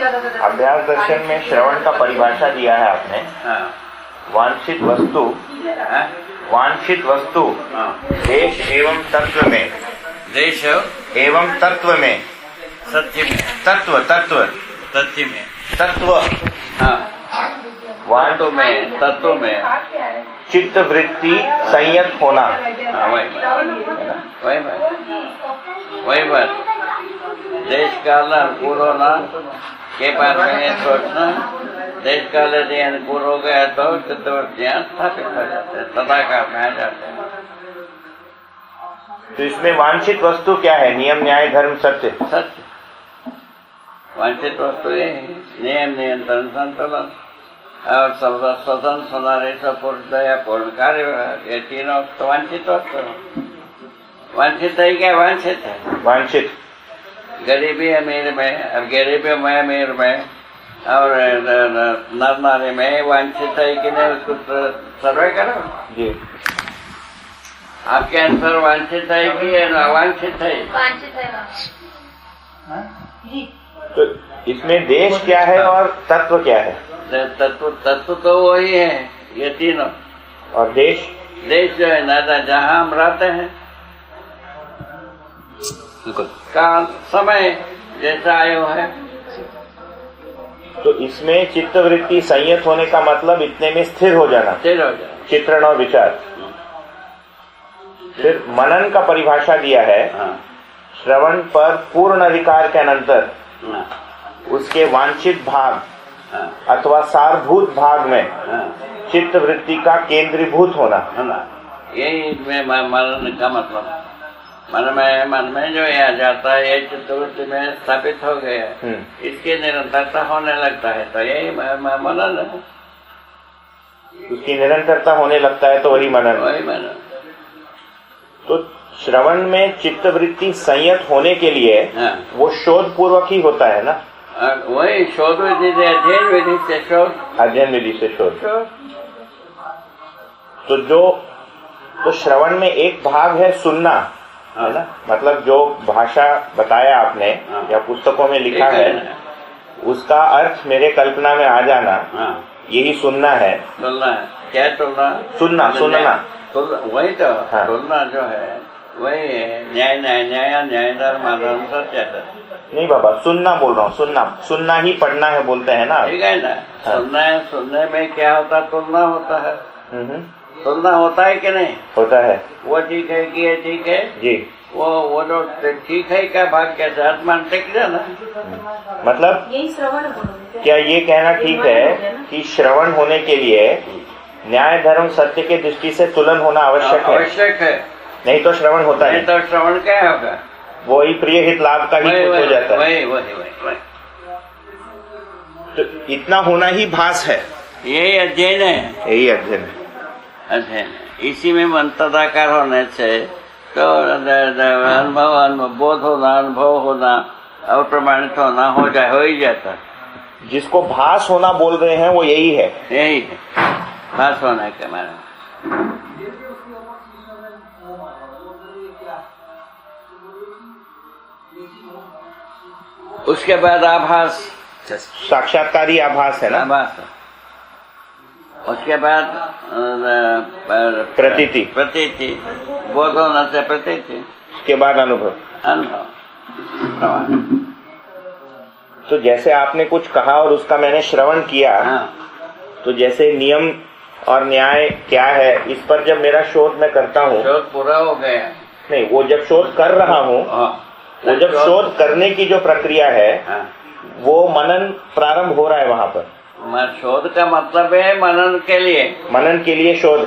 अभ्यास दर्शन में श्रवण का परिभाषा दिया है आपने। वांछित वस्तु देश एवं तत्व में, देश एवं तत्व में, सत्य में, तत्व सत्य में, तत्व, वांटो में, तत्व में, चित्त वृत्ति संयत होना। वही बात। देश काल अनुकूल होना के बाद में सोचना, देश काल यदि अनुकूल हो गया तो चित्तवृत्तियां स्थापित हो जाते हैं, तदाकार में आ जाते हैं। तो इसमें वांछित वस्तु क्या है? नियम, न्याय, धर्म, सत्य। सत्य वांछित वस्तु ये नियम, नियंत्रण, संतुलन और स्वतंत्र सुनारे सपूर्ण पूर्ण कार्य, ये तीनों तो वांछित वस्तु। वांछित है क्या? वांछित है। वांछित गरीबी अमीर में, अब गरीबी में अमीर में और नर नारी में वांछित है कि नहीं, उसको सर्वे करो जी। आपके आंसर वांछित है कि अवांछित है? वांछित है। तो इसमें देश क्या है और तत्व क्या है? तत्व तो वही है, ये तीनों। और देश जो है ना, जहाँ हम रहते हैं, काल, समय, जैसा आयु है। तो इसमें चित्त वृत्ति संयत होने का मतलब इतने में स्थिर हो जाना, चित्रण और विचार। फिर मनन का परिभाषा दिया है। श्रवण पर पूर्ण अधिकार के अनंतर उसके वांछित भाग अथवा सारभूत भाग में चित्त वृत्ति का केंद्रीभूत होना। यही मनन का मतलब। मन में जो आ जाता है, ये चित्तवृत्ति में स्थापित हो गया, इसकी निरंतरता होने लगता है, तो यही मनन है। उसकी निरंतरता होने लगता है तो वही मनन। तो श्रवण में चित्त वृत्ति संयत होने के लिए वो शोध पूर्वक ही होता है ना? वही शोध विधि से, अध्ययन विधि से शोध, अध्ययन विधि से शोध। तो श्रवण में एक भाग है सुनना, है ना? मतलब जो भाषा बताया आपने या पुस्तकों में लिखा है, उसका अर्थ मेरे कल्पना में आ जाना, यही सुनना है। क्या सुनना? सुनना वही तो। सुनना जो है वही है न्याय धर्म आधर्म सत्य। नहीं बाबा, सुनना बोल रहा हूँ। सुनना ही पढ़ना है बोलते हैं ना। ठीक है ना। सुनने में क्या होता है? तुलना होता है। तुलना होता है कि नहीं? होता है। वो ठीक है कि ये ठीक है जी। वो जो ठीक है क्या भाग कैसे आत्मान टिक जाना। मतलब यही श्रवण, क्या ये कहना ठीक है कि श्रवण होने के लिए न्याय धर्म सत्य के दृष्टि से तुलन होना आवश्यक है? नहीं तो श्रवण होता है। नहीं तो श्रवण क्या होगा? वही प्रिय हित लाभ का ही हो जाता है। वही। तो इतना होना ही भास है। यही अध्ययन है। यही अध्ययन है। इसी में मन तदाकार होने से तो अनुभव बोध होना, अनुभव होना और प्रमाणित होना हो ही जाता। जिसको भास होना बोल रहे हैं वो यही है। यही है भास होना के मारे। उसके बाद आभास, साक्षात्कारी आभास है ना? आभास। उसके बाद प्रतीति, बोध होने से प्रतीति, उसके बाद अनुभव। तो जैसे आपने कुछ कहा और उसका मैंने श्रवण किया, तो जैसे नियम और न्याय क्या है इस पर जब मेरा शोध मैं करता हूँ, शोध पूरा हो गया नहीं, वो जब शोध कर रहा हूँ, वो जब शोध करने की जो प्रक्रिया है, वो मनन प्रारंभ हो रहा है वहाँ पर। शोध का मतलब है मनन के लिए शोध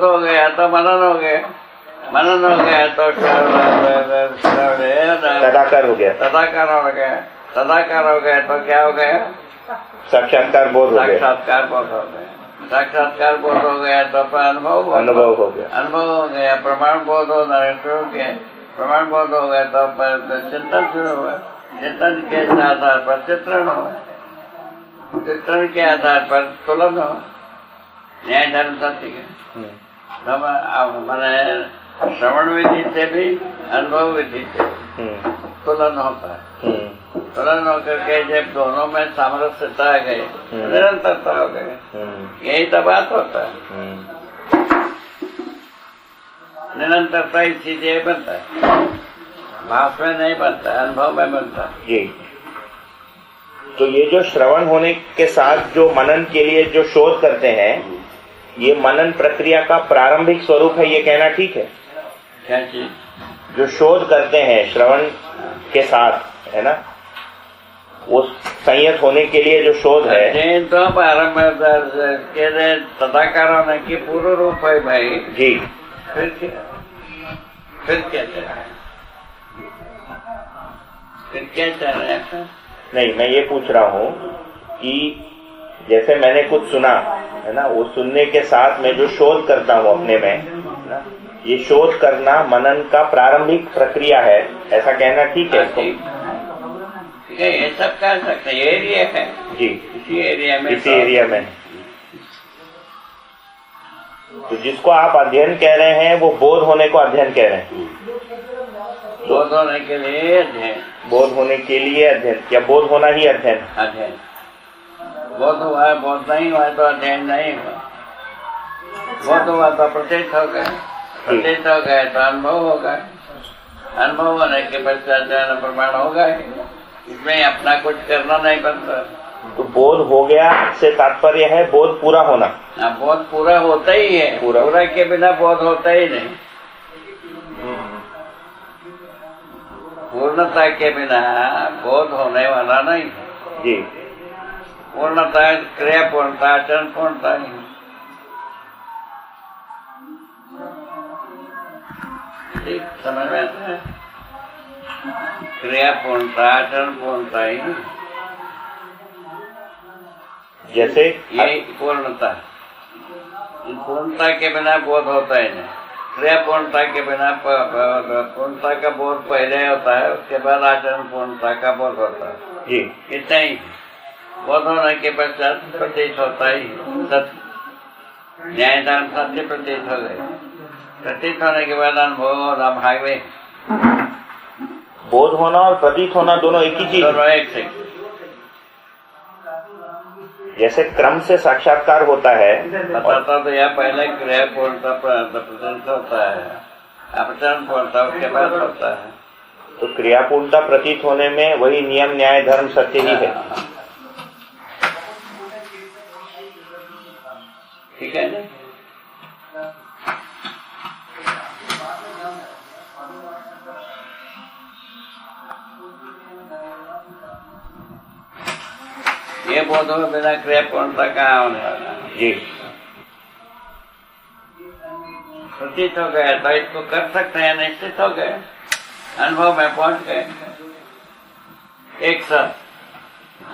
हो गया तो मनन हो गया, तो तदाकार हो गया, तो क्या हो गया? साक्षात्कार बोध हो गया। साक्षात्कार बोध हो गया तो अनुभव हो गया। प्रमाण बोध प्रमाण बोध हो गया तो चिंतन शुरू हुआ। चिंतन के आधार पर चित्रण हुआ। चित्रण के आधार पर तुलन हो। न्याय धर्म सत्य के मैंने श्रवण विधि से भी अनुभव विधि से तुलन होता है। तुरंत होकर के जब दोनों में सामरस्यता आ गई निरंतरता हो गई। यही तो बात होता है। निरंतरता इसीलिए बनता है, भाव में नहीं बनता, अनुभव में बनता है। जी। तो ये जो श्रवण होने के साथ जो मनन के लिए जो शोध करते हैं, ये मनन प्रक्रिया का प्रारंभिक स्वरूप है, ये कहना ठीक है? क्या चीज? जो शोध करते हैं श्रवण के साथ, है ना, वो संयत होने के लिए जो शोध है, अध्ययन तो प्रारंभ के तदाकार होने की पूर्व रूप है भाई जी। फिर क्या चाह रहे हैं? नहीं, मैं ये पूछ रहा हूँ कि जैसे मैंने कुछ सुना, है ना, वो सुनने के साथ मैं जो शोध करता हूँ अपने में, है ना, ये शोध करना मनन का प्रारंभिक प्रक्रिया है, ऐसा कहना ठीक है? ठीक है, ये सब कह सकते हैं। एरिया है जी, इसी एरिया में तो जिसको आप अध्ययन कह रहे हैं वो बोध होने को अध्ययन कह रहे हैं। बोध होने के लिए अध्ययन, बोध होने के लिए अध्ययन, या बोध होना ही अध्ययन? अध्ययन। बोध हुआ है, बोध नहीं हुआ तो अध्ययन नहीं हुआ। बोध हुआ तो प्रतीत हो गए, प्रतीत हो गए तो अनुभव हो गए, अनुभव होने के पश्चात प्रमाण हो गए। इसमें अपना कुछ करना नहीं बनता। तो बोध हो गया से तात्पर्य है बोध पूरा होना। बोध पूरा होता ही है, पूरा के बिना बोध होता ही नहीं। पूर्णता के बिना बोध होने वाला नहीं जी। पूर्णता, क्रिया पूर्णता, आचरण पूर्णता ही। ठीक समझ में आता है? क्रिया पूर्णता, आचरण पूर्णता ही, जैसे ये पूर्णता। पूर्णता के बिना बोध होता ही नहीं। क्रिया पूर्णता के बिना पूर्णता का बोध पहले होता है, उसके बाद आचरण पूर्णता का बोध होता है जी। इतना ही। बोध होने के पश्चात प्रतीत होता ही सत्य, न्याय धर्म सत्य प्रतीत हो गए। प्रतीत होने के बाद अनुभव और भागवे। बोध होना और प्रतीत होना दोनों एक ही चीज, दोनों एक से। जैसे क्रम से साक्षात्कार होता है, बताता तो यह पहले क्रिया पूर्णता प्रतीत होता है, आचरण पूर्णता उसके बाद होता है। तो क्रियापूर्णता प्रतीत होने में वही नियम न्याय धर्म सत्य ही है। ठीक है ना? ये बोध में बिना क्रिया पूर्णता कहाँ होने वाला जी। प्रतीत हो गया तो इसको कर सकते हैं, निश्चित हो गए, अनुभव में पहुंच गए। एक साथ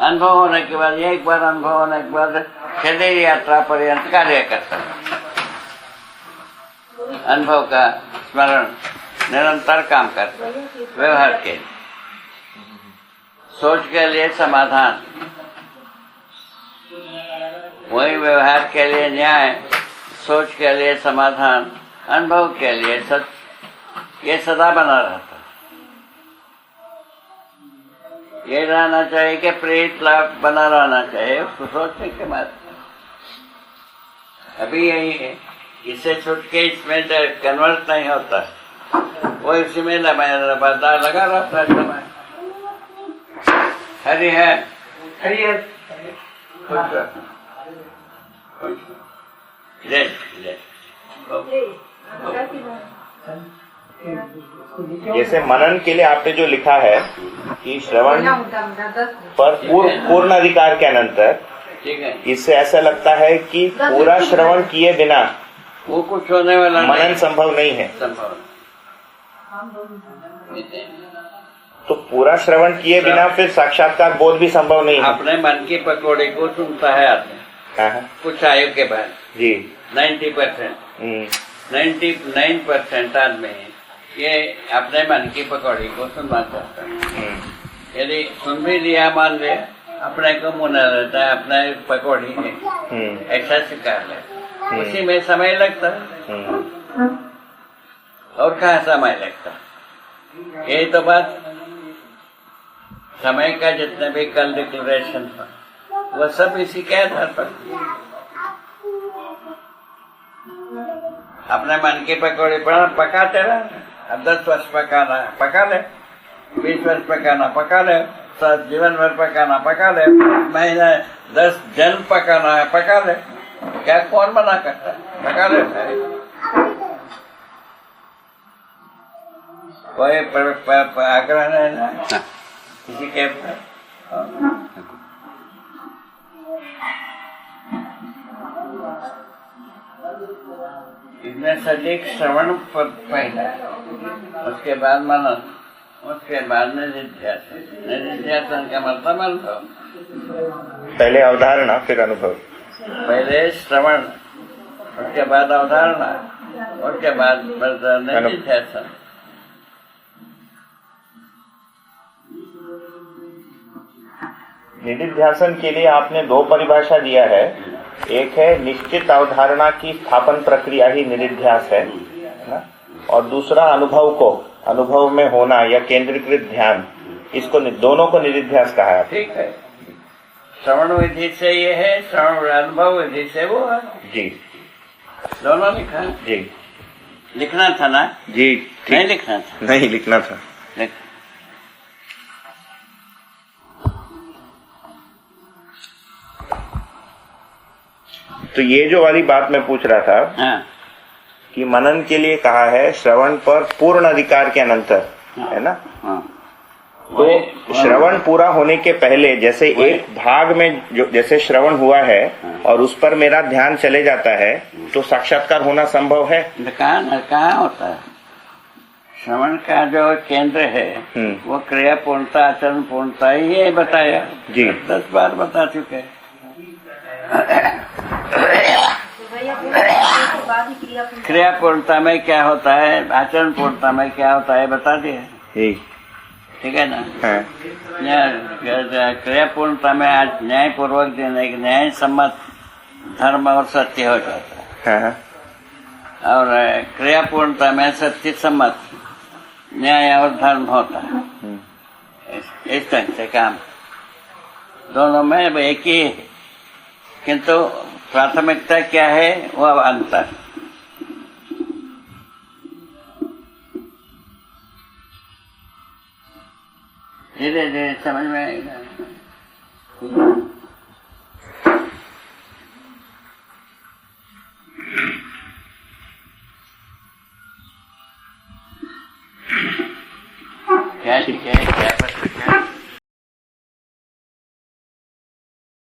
अनुभव होने के बाद, एक बार अनुभव होने के बाद शरीर यात्रा पर्यंत कार्य करता है। अनुभव का स्मरण निरंतर काम करता है। व्यवहार के लिए, सोच के लिए समाधान, वही व्यवहार के लिए न्याय, सोच के लिए समाधान, अनुभव के लिए सत्य, ये सदा बना रहता। ये रहना चाहिए कि प्रेरित लाभ बना रहना चाहिए उसको सोचने के बाद। अभी यही है, इससे छुट के इसमें कन्वर्ट नहीं होता, वो इसी में लगा रहता है समय। हरि है, हरि है, जैसे मनन के लिए आपने जो लिखा है कि श्रवण पर पूर्ण अधिकार के अनंतर, ठीक है, इससे ऐसा लगता है कि पूरा श्रवण किए बिना वो कुछ होने वाला मनन संभव नहीं है। संभव तो पूरा श्रवण किए बिना फिर साक्षात्कार बोध भी संभव नहीं है। अपने मन की पकौड़े को सुनता है आदमी कुछ आयु के बाद जी। 90%, 99% आदमी ये अपने मन की पकौड़ी को सुनना चाहता है। यदि सुन भी लिया, मान ले, अपने को मुना रहता है, अपने पकौड़ी है, ऐसा स्वीकार ले, उसी में समय लगता है। और कहाँ समय लगता है? यही तो बात। समय का जितने भी कल डिक्लेरेशन था वह सब इसी के आधार पर। अपने मन की पकौड़ी पकाते रहे। अब 10 वर्ष पकाना है पका ले, 20 वर्ष पकाना पका ले, जीवन भर पकाना पका ले, महीना 10 जन्म पकाना है पका ले। क्या कौन मना करता है? पका ले भाई। कोई आग्रह नहीं ना किसी के। इसमें सटीक श्रवण पर पहला, उसके बाद मनन, उसके बाद निधिध्यासन। निधिध्यासन का मतलब अनुभव। पहले अवधारणा फिर अनुभव। पहले श्रवण, उसके बाद अवधारणा, उसके बाद निधिध्यासन। निधिध्यासन के लिए आपने 2 परिभाषा दिया है। एक है निश्चित अवधारणा की स्थापन प्रक्रिया ही निधिध्यास है ना? और दूसरा अनुभव में होना या केंद्रीकृत ध्यान, इसको दोनों को निधिध्यास कहा है। ठीक है, श्रवण विधि से ये है, श्रवण अनुभव विधि से वो है। जी दोनों लिखा जी। लिखना था ना जी नहीं लिखना था? नहीं लिखना था। तो ये जो वाली बात मैं पूछ रहा था हाँ। कि मनन के लिए कहा है श्रवण पर पूर्ण अधिकार के अनंतर, है ना? हाँ। तो श्रवण पूरा होने के पहले जैसे एक भाग में जो जैसे श्रवण हुआ है और उस पर मेरा ध्यान चले जाता है तो साक्षात्कार होना संभव है? कहाँ होता है? श्रवण का जो केंद्र है वो क्रिया पूर्णता आचरण पूर्णता ही है बताया जी। 10 बार बता चुके। क्रिया पूर्णता में क्या होता है, आचरण पूर्णता में क्या होता है बता दिया। ठीक है ना? हाँ। क्रिया पूर्णता में आज न्याय पूर्वक देने न्याय सम्मत धर्म और सत्य हो जाता है। हाँ। और क्रिया पूर्णता में सत्य सम्मत न्याय और धर्म होता है। इस ढंग से काम दोनों में एक ही है, किंतु प्राथमिकता क्या है वो अंतर। धीरे धीरे समझ में आएगा।